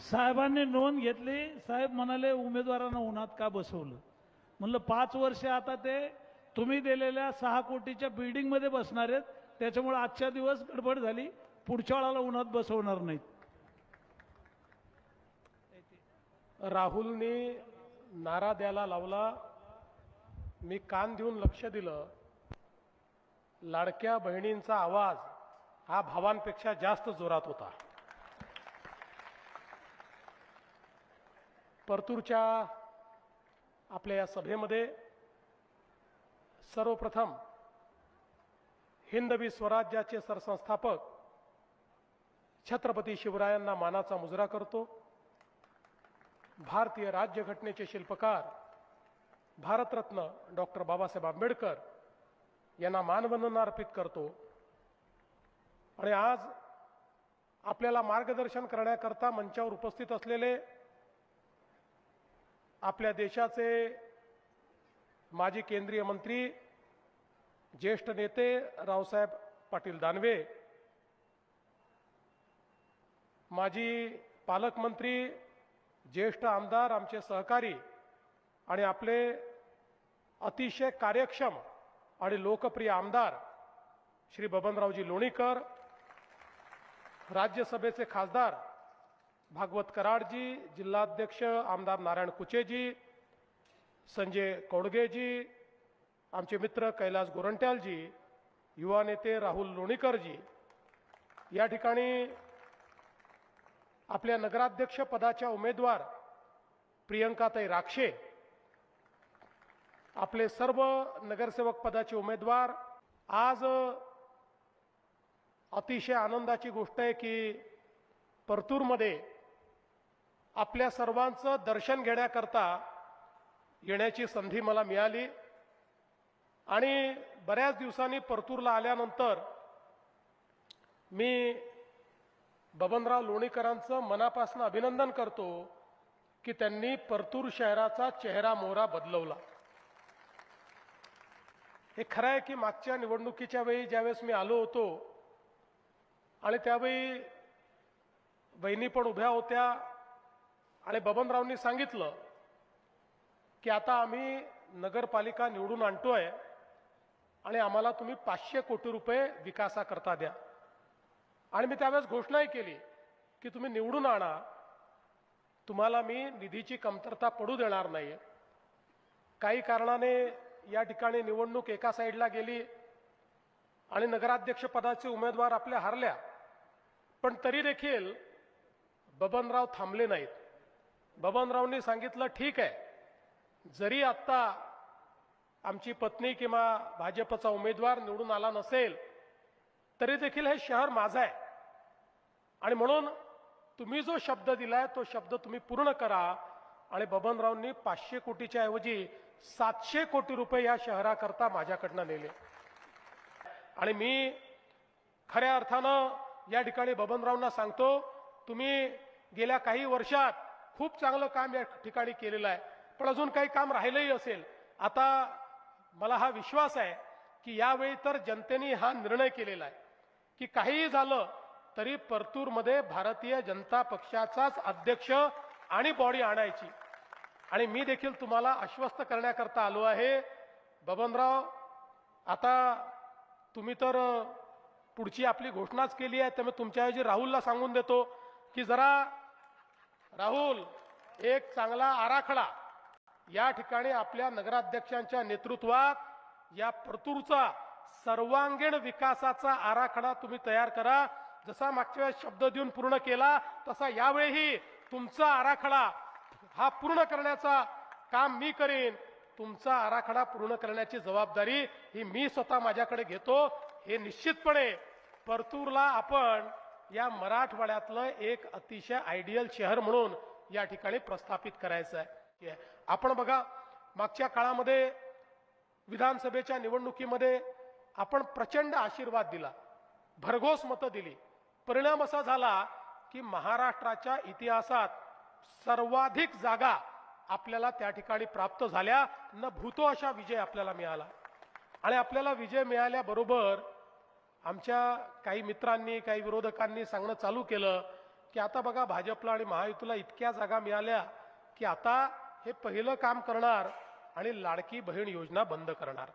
साहेबांनी नोंद घेतली. साहेब म्हणाले उमेदवारांना उन्हात का बसवलं. म्हणलं 5 वर्ष आता ते तुम्ही दिलेल्या 6 कोटीच्या बिल्डिंगमध्ये बसणार आहेत, त्याच्यामुळे आजच्या दिवस गडबड झाली, पुढच्या वेळाला उन्हात बसवणार नाहीत. राहुलनी नारा द्यायला लावला. मी कान देऊन लक्ष दिलं. लाडक्या बहिणींचा आवाज हा भावांपेक्षा जास्त जोरात होता. परतूरच्या आपल्या या सभेमध्ये सर्वप्रथम हिंदवी स्वराज्याचे सरसंस्थापक छत्रपती शिवरायांना मानाचा मुजरा करतो. भारतीय राज्यघटनेचे शिल्पकार भारतरत्न डॉक्टर बाबासाहेब आंबेडकर यांना मानवंदना अर्पित करतो. आणि आज आपल्याला मार्गदर्शन करण्याकरता मंचावर उपस्थित असलेले आपल्या देशाचे माजी केंद्रीय मंत्री ज्येष्ठ नेते रावसाहेब पाटील दानवे, माजी पालकमंत्री ज्येष्ठ आमदार आमचे सहकारी आणि आपले अतिशय कार्यक्षम आणि लोकप्रिय आमदार श्री बबनरावजी लोणीकर, राज्यसभेचे खासदार भागवत कराडजी, जिल्हाध्यक्ष आमदार नारायण कुचेजी, संजय कौडगेजी, आमचे मित्र कैलास गोरंट्यालजी, युवा नेते राहुल लोणीकरजी, या ठिकाणी आपल्या नगराध्यक्ष पदाच्या उमेदवार प्रियंकाताई राक्षे, आपले सर्व नगरसेवक पदाचे उमेदवार. आज अतिशय आनंदाची गोष्ट आहे की परतूरमध्ये आपल्या सर्वांचं दर्शन घेण्याकरता येण्याची संधी मला मिळाली. आणि बऱ्याच दिवसांनी परतूरला आल्यानंतर मी बबनराव लोणीकरांचं मनापासून अभिनंदन करतो की त्यांनी परतूर शहराचा चेहरा मोहरा बदलवला. हे खरं आहे की मागच्या निवडणुकीच्या वेळी ज्यावेळेस मी आलो होतो आणि त्यावेळी बहिणी पण उभ्या होत्या आणि बबनरावनी सांगितलं की आता आम्ही नगरपालिका निवडून आणतोय आणि आम्हाला तुम्ही 500 कोटी रुपये विकासाकरता द्या. आणि मी त्यावेळेस घोषणाही केली की तुम्ही निवडून आणा, तुम्हाला मी निधीची कमतरता पडू देणार नाही. काही कारणाने या ठिकाणी निवडणूक एका साईडला गेली आणि नगराध्यक्ष पदाचे उमेदवार आपल्या हारल्या. पण तरी देखील बबनराव थांबले नाहीत. बबनरावनी सांगितलं ठीक आहे, जरी आत्ता आमची पत्नी किंवा भाजपचा उमेदवार निवडून आला नसेल तरी देखील हे शहर माझं आहे आणि म्हणून तुम्ही जो शब्द दिलाय तो शब्द तुम्ही पूर्ण करा. आणि बबनरावनी 500 कोटीच्या ऐवजी 700 कोटी रुपये या शहराकरता माझ्याकडनं नेले. आणि मी खऱ्या अर्थानं या ठिकाणी बबनरावना सांगतो, तुम्ही गेल्या काही वर्षात खूप चांगलं काम या ठिकाणी केलेलं आहे, पण अजून काही काम राहिलंही असेल. आता मला हा विश्वास आहे की यावेळी तर जनतेने हा निर्णय केलेला आहे की काहीही झालं तरी परतूरमध्ये भारतीय जनता पक्षाचाच अध्यक्ष आणि बॉडी आणायची. आणि मी देखील तुम्हाला आश्वस्त करण्याकरता आलो आहे. बबनराव, आता तुम्ही तर पुढची आपली घोषणाच केली आहे, त्यामुळे तुमच्याऐवजी राहुलला सांगून देतो की जरा राहुल एक चांगला आराखडा या ठिकाणी आपल्या नगराध्यक्षांच्या नेतृत्वात या परतूरचा सर्वांगीण विकासाचा आराखडा तुम्ही तयार करा. जसा मागच्या वेळेस शब्द देऊन पूर्ण केला तसा यावेळीही तुमचा आराखडा हा पूर्ण करण्याचा काम मी करेन. तुमचा आराखडा पूर्ण करण्याची जबाबदारी ही मी स्वतः माझ्याकडे घेतो. हे निश्चितपणे परतूरला आपण या मराठवाड्यातलं एक अतिशय आयडियल शहर म्हणून या ठिकाणी प्रस्थापित करायचं आहे. आपण बघा, मागच्या काळामध्ये विधानसभेच्या निवडणुकीमध्ये आपण प्रचंड आशीर्वाद दिला, भरघोस मतं दिली. परिणाम असा झाला की महाराष्ट्राच्या इतिहासात सर्वाधिक जागा आपल्याला त्या ठिकाणी प्राप्त झाल्या. न भूतो अशा विजय आपल्याला मिळाला. आणि आपल्याला विजय मिळाल्याबरोबर आमच्या काही मित्रांनी, काही विरोधकांनी सांगणं चालू केलं की आता बघा भाजपला आणि महायुतीला इतक्या जागा मिळाल्या की आता हे पहिलं काम करणार आणि लाडकी बहीण योजना बंद करणार.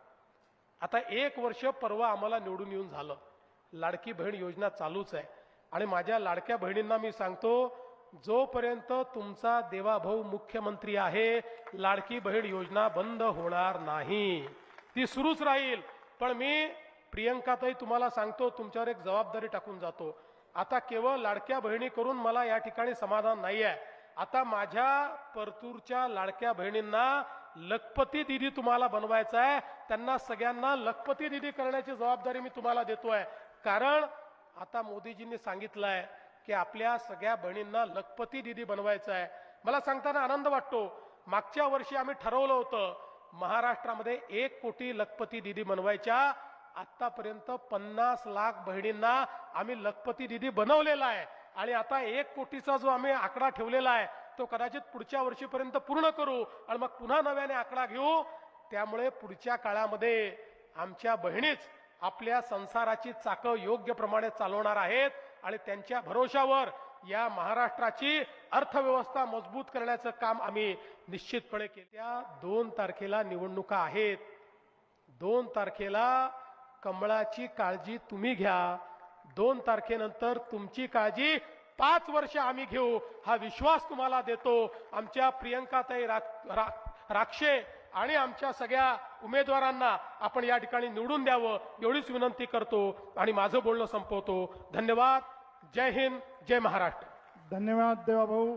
आता 1 वर्ष परवा आम्हाला निवडून येऊन झालं, लाडकी बहीण योजना चालूच आहे. आणि माझ्या लाडक्या बहिणींना मी सांगतो, जोपर्यंत तुमचा देवाभाऊ मुख्यमंत्री आहे लाडकी बहीण योजना बंद होणार नाही, ती सुरूच राहील. पण मी प्रियंकाताई तुम्हाला सांगतो, तुमच्यावर एक जबाबदारी टाकून जातो. आता केवळ लाडक्या बहिणी करून मला या ठिकाणी समाधान नाही आहे. आता माझ्या परतूरच्या लाडक्या बहिणींना लखपती दिदी तुम्हाला बनवायचं आहे. त्यांना सगळ्यांना लखपती दिदी करण्याची जबाबदारी मी तुम्हाला देतोय. कारण आता मोदीजींनी सांगितलंय की आपल्या सगळ्या बहिणींना लखपती दिदी बनवायचं आहे. मला सांगताना आनंद वाटतो, मागच्या वर्षी आम्ही ठरवलं होतं महाराष्ट्रामध्ये 1 कोटी लखपती दिदी बनवायच्या. आतापर्यंत 50 लाख बहिणींना आम्ही लखपती दिदी बनवलेला आहे. आणि आता 1 कोटीचा जो आम्ही आकडा ठेवलेला आहे तो कदाचित पुढच्या वर्षीपर्यंत पूर्ण करू आणि मग पुन्हा नव्याने आकडा घेऊ. त्यामुळे पुढच्या काळामध्ये आमच्या बहिणीच आपल्या संसाराची चाकं योग्य प्रमाणे चालवणार आहेत आणि त्यांच्या भरोशावर या महाराष्ट्राची अर्थव्यवस्था मजबूत करण्याचं काम आम्ही निश्चितपणे केले. त्या 2 तारखेला निवडणुका आहेत. 2 तारखेला कमळाची काळजी तुम्ही घ्या. 2 तारखेनंतर तुमची काळजी 5 वर्ष आम्ही घेऊ, हा विश्वास तुम्हाला देतो. आमच्या प्रियंकाताई राक्षे आणि आमच्या सगळ्या उमेदवारांना आपण या ठिकाणी निवडून द्यावं एवढीच विनंती करतो आणि माझं बोलणं संपवतो. धन्यवाद. जय हिंद, जय महाराष्ट्र. धन्यवाद देवाभाऊ.